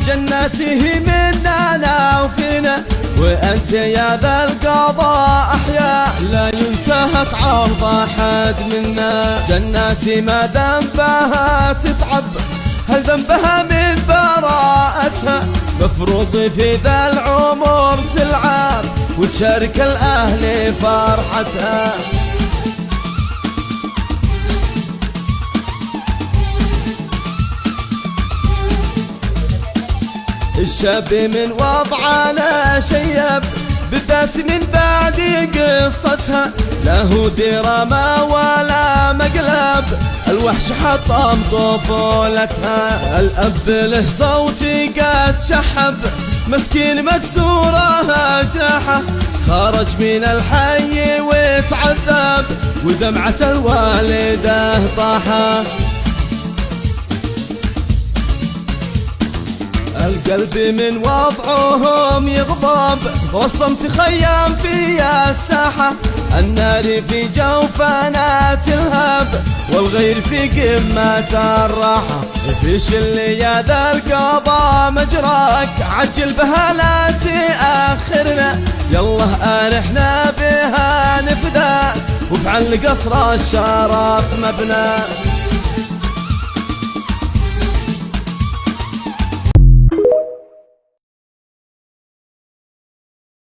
جناته مننا وفينا، وأنت يا ذا القضاء أحيا لا ينتهك عرض أحد منا. جناتي ما ذنبها تتعب، هل ذنبها من براءتها؟ مفروض في ذا العمر تلعب وتشارك الأهل فرحتها. الشاب من وضعنا شيب، بالذات من بعد قصتها، له دراما ولا مقلب، الوحش حطم طفولتها. الأب له صوتي قد شحب، مسكين مكسورة جناحه، خرج من الحي وتعذب، ودمعة الوالدة طاحه. القلب من وضعهم يغضب، والصمت خيام في الساحة، النار في جوفنا تلهب، والغير في قمة الراحة. فشل يا ذا القضاء مجراك، عجل بها لا تأخرنا، يلا أرحنا بها نفداك، وافعل قصر الشرف مبنى.